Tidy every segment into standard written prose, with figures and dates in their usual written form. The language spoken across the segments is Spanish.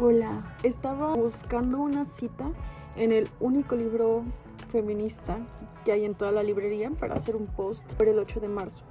Hola, estaba buscando una cita en el único libro feminista que hay en toda la librería para hacer un post por el 8 de marzo.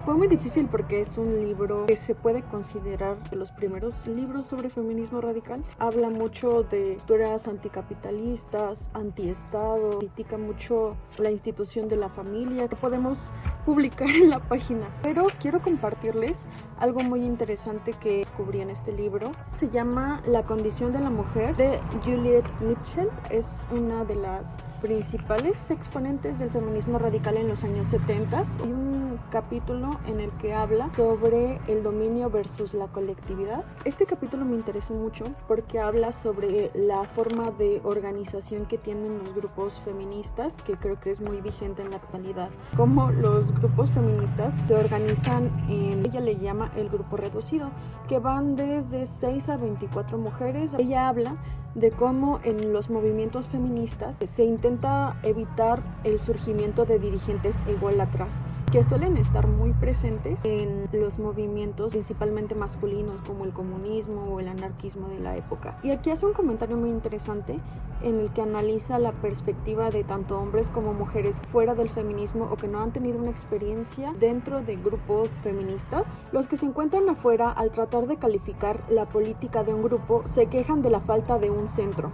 Fue muy difícil porque es un libro que se puede considerar de los primeros libros sobre feminismo radical. Habla mucho de posturas anticapitalistas, antiestado, critica mucho la institución de la familia que podemos publicar en la página. Pero quiero compartirles algo muy interesante que descubrí en este libro. Se llama La condición de la mujer, de Juliet Mitchell. Es una de las principales exponentes del feminismo radical en los años 70. Hay un capítulo en el que habla sobre el dominio versus la colectividad. Este capítulo me interesó mucho porque habla sobre la forma de organización que tienen los grupos feministas, que creo que es muy vigente en la actualidad. Como los grupos feministas se organizan en, ella le llama el grupo reducido, que van desde 6 a 24 mujeres. Ella habla de cómo en los movimientos feministas se intenta evitar el surgimiento de dirigentes ególatras que suelen estar muy presentes en los movimientos principalmente masculinos como el comunismo o el anarquismo de la época. Y aquí hace un comentario muy interesante en el que analiza la perspectiva de tanto hombres como mujeres fuera del feminismo o que no han tenido una experiencia dentro de grupos feministas. Los que se encuentran afuera, al tratar de calificar la política de un grupo, se quejan de la falta de un centro.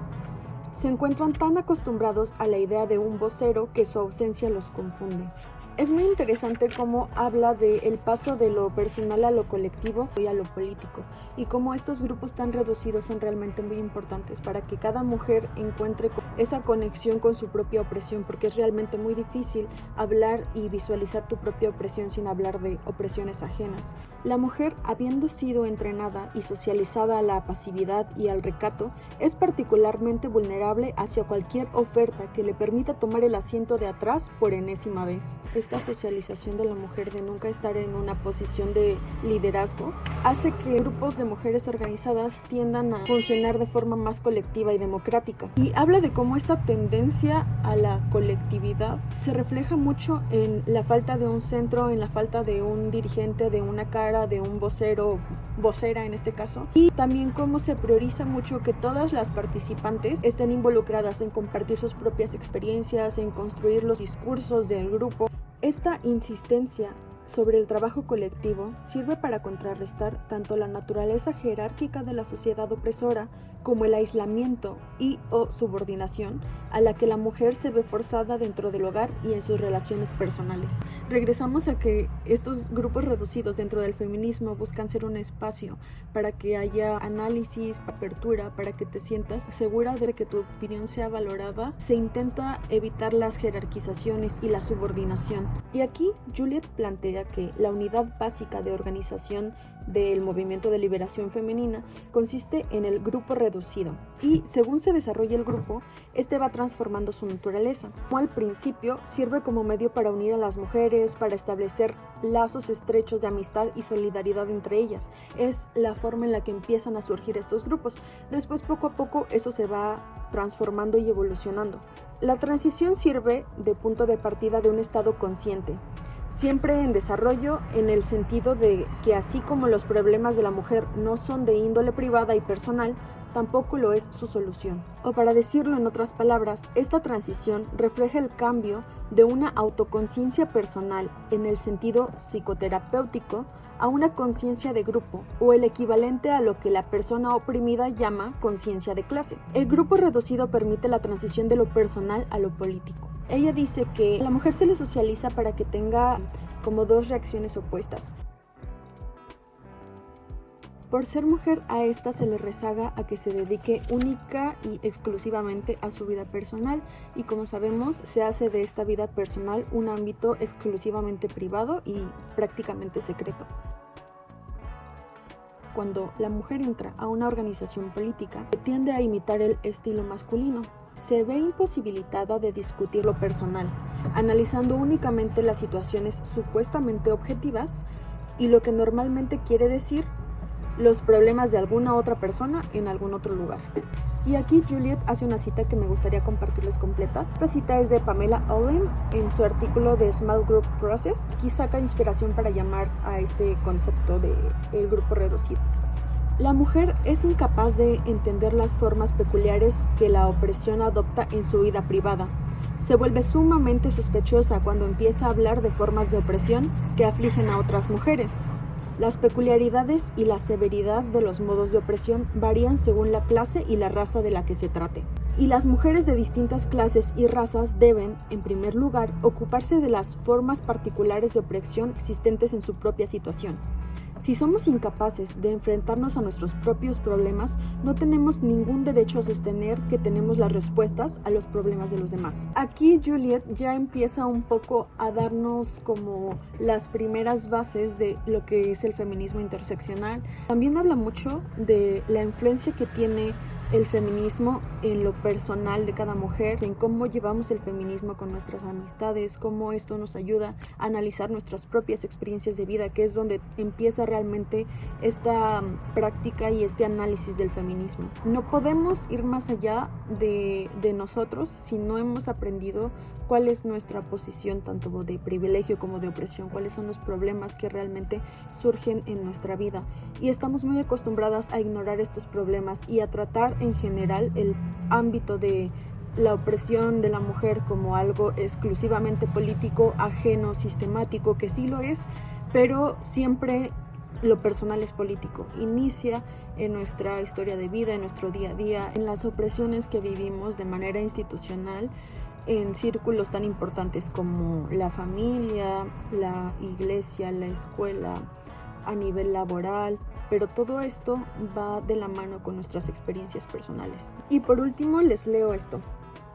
Se encuentran tan acostumbrados a la idea de un vocero que su ausencia los confunde. Es muy interesante cómo habla del paso de lo personal a lo colectivo y a lo político, y cómo estos grupos tan reducidos son realmente muy importantes para que cada mujer encuentre esa conexión con su propia opresión, porque es realmente muy difícil hablar y visualizar tu propia opresión sin hablar de opresiones ajenas. La mujer, habiendo sido entrenada y socializada a la pasividad y al recato, es particularmente vulnerable hacia cualquier oferta que le permita tomar el asiento de atrás por enésima vez. Esta socialización de la mujer de nunca estar en una posición de liderazgo hace que grupos de mujeres organizadas tiendan a funcionar de forma más colectiva y democrática. Y habla de cómo esta tendencia a la colectividad se refleja mucho en la falta de un centro, en la falta de un dirigente, de una cara, de un vocero, vocera en este caso, y también cómo se prioriza mucho que todas las participantes estén involucradas en compartir sus propias experiencias, en construir los discursos del grupo. Esta insistencia sobre el trabajo colectivo sirve para contrarrestar tanto la naturaleza jerárquica de la sociedad opresora como el aislamiento y o subordinación a la que la mujer se ve forzada dentro del hogar y en sus relaciones personales. Regresamos a que estos grupos reducidos dentro del feminismo buscan ser un espacio para que haya análisis, apertura, para que te sientas segura de que tu opinión sea valorada. Se intenta evitar las jerarquizaciones y la subordinación. Y aquí Juliet plantea que la unidad básica de organización del movimiento de liberación femenina consiste en el grupo reducido, y según se desarrolla el grupo, este va transformando su naturaleza. Como al principio sirve como medio para unir a las mujeres, para establecer lazos estrechos de amistad y solidaridad entre ellas. Es la forma en la que empiezan a surgir estos grupos. Después, poco a poco, eso se va transformando y evolucionando. La transición sirve de punto de partida de un estado consciente, siempre en desarrollo, en el sentido de que así como los problemas de la mujer no son de índole privada y personal, tampoco lo es su solución. O para decirlo en otras palabras, esta transición refleja el cambio de una autoconciencia personal en el sentido psicoterapéutico a una conciencia de grupo, o el equivalente a lo que la persona oprimida llama conciencia de clase. El grupo reducido permite la transición de lo personal a lo político. Ella dice que a la mujer se le socializa para que tenga como dos reacciones opuestas. Por ser mujer, a esta se le rezaga a que se dedique única y exclusivamente a su vida personal, y como sabemos, se hace de esta vida personal un ámbito exclusivamente privado y prácticamente secreto. Cuando la mujer entra a una organización política, tiende a imitar el estilo masculino. Se ve imposibilitada de discutir lo personal, analizando únicamente las situaciones supuestamente objetivas y lo que normalmente quiere decir los problemas de alguna otra persona en algún otro lugar. Y aquí Juliet hace una cita que me gustaría compartirles completa. Esta cita es de Pamela Olin en su artículo de Small Group Process. Aquí saca inspiración para llamar a este concepto de el grupo reducido. La mujer es incapaz de entender las formas peculiares que la opresión adopta en su vida privada. Se vuelve sumamente sospechosa cuando empieza a hablar de formas de opresión que afligen a otras mujeres. Las peculiaridades y la severidad de los modos de opresión varían según la clase y la raza de la que se trate. Y las mujeres de distintas clases y razas deben, en primer lugar, ocuparse de las formas particulares de opresión existentes en su propia situación. Si somos incapaces de enfrentarnos a nuestros propios problemas, no tenemos ningún derecho a sostener que tenemos las respuestas a los problemas de los demás. Aquí Juliet ya empieza un poco a darnos como las primeras bases de lo que es el feminismo interseccional. También habla mucho de la influencia que tiene el feminismo en lo personal de cada mujer, en cómo llevamos el feminismo con nuestras amistades, cómo esto nos ayuda a analizar nuestras propias experiencias de vida, que es donde empieza realmente esta práctica y este análisis del feminismo. No podemos ir más allá de nosotros si no hemos aprendido cuál es nuestra posición tanto de privilegio como de opresión, cuáles son los problemas que realmente surgen en nuestra vida. Y estamos muy acostumbradas a ignorar estos problemas y a tratar en general el ámbito de la opresión de la mujer como algo exclusivamente político, ajeno, sistemático, que sí lo es, pero siempre lo personal es político. Inicia en nuestra historia de vida, en nuestro día a día, en las opresiones que vivimos de manera institucional, en círculos tan importantes como la familia, la iglesia, la escuela, a nivel laboral, pero todo esto va de la mano con nuestras experiencias personales. Y por último les leo esto.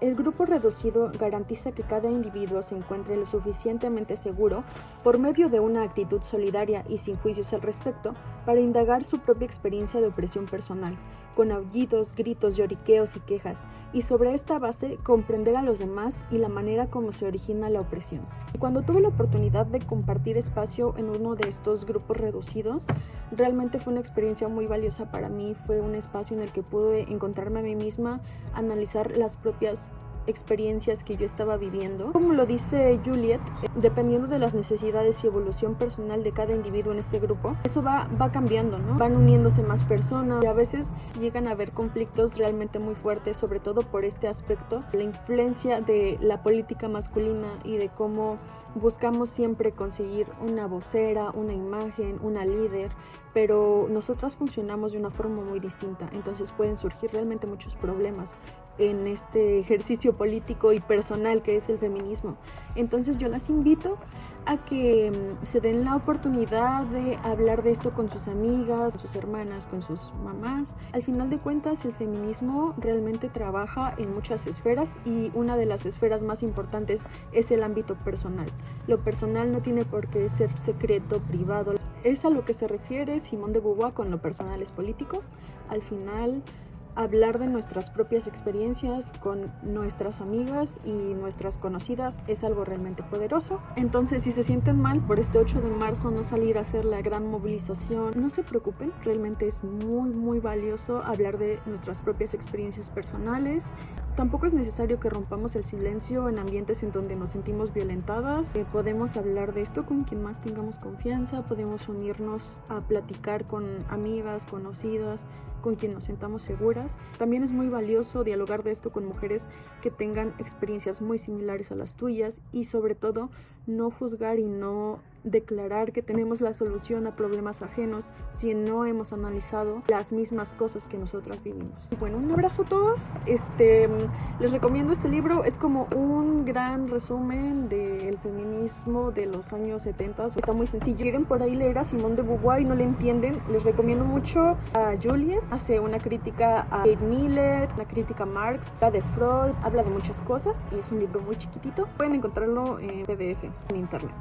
El grupo reducido garantiza que cada individuo se encuentre lo suficientemente seguro, por medio de una actitud solidaria y sin juicios al respecto, para indagar su propia experiencia de opresión personal, con aullidos, gritos, lloriqueos y quejas, y sobre esta base comprender a los demás y la manera como se origina la opresión. Y cuando tuve la oportunidad de compartir espacio en uno de estos grupos reducidos, realmente fue una experiencia muy valiosa para mí. Fue un espacio en el que pude encontrarme a mí misma, analizar las propias experiencias que yo estaba viviendo. Como lo dice Juliet, dependiendo de las necesidades y evolución personal de cada individuo en este grupo, eso va cambiando, ¿no? Van uniéndose más personas y a veces llegan a haber conflictos realmente muy fuertes, sobre todo por este aspecto, la influencia de la política masculina y de cómo buscamos siempre conseguir una vocera, una imagen, una líder, pero nosotras funcionamos de una forma muy distinta, entonces pueden surgir realmente muchos problemas en este ejercicio político y personal que es el feminismo. Entonces yo las invito a que se den la oportunidad de hablar de esto con sus amigas, sus hermanas, con sus mamás. Al final de cuentas, el feminismo realmente trabaja en muchas esferas y una de las esferas más importantes es el ámbito personal. Lo personal no tiene por qué ser secreto, privado. Es a lo que se refiere Simone de Beauvoir con lo personal es político. Al final, hablar de nuestras propias experiencias con nuestras amigas y nuestras conocidas es algo realmente poderoso. Entonces, si se sienten mal por este 8 de marzo no salir a hacer la gran movilización, no se preocupen, realmente es muy valioso hablar de nuestras propias experiencias personales. Tampoco es necesario que rompamos el silencio en ambientes en donde nos sentimos violentadas. Podemos hablar de esto con quien más tengamos confianza, podemos unirnos a platicar con amigas, conocidas, con quien nos sentamos seguras. También es muy valioso dialogar de esto con mujeres que tengan experiencias muy similares a las tuyas y sobre todo no juzgar y no declarar que tenemos la solución a problemas ajenos si no hemos analizado las mismas cosas que nosotras vivimos. Bueno, un abrazo a todos. Les recomiendo este libro, es como un gran resumen del feminismo de los años 70. Está muy sencillo. Quieren por ahí leer a Simone de Beauvoir y no le entienden, les recomiendo mucho a Juliet. Hace una crítica a Kate Millett, una crítica a Marx, habla de Freud, habla de muchas cosas y es un libro muy chiquitito. Pueden encontrarlo en PDF en internet.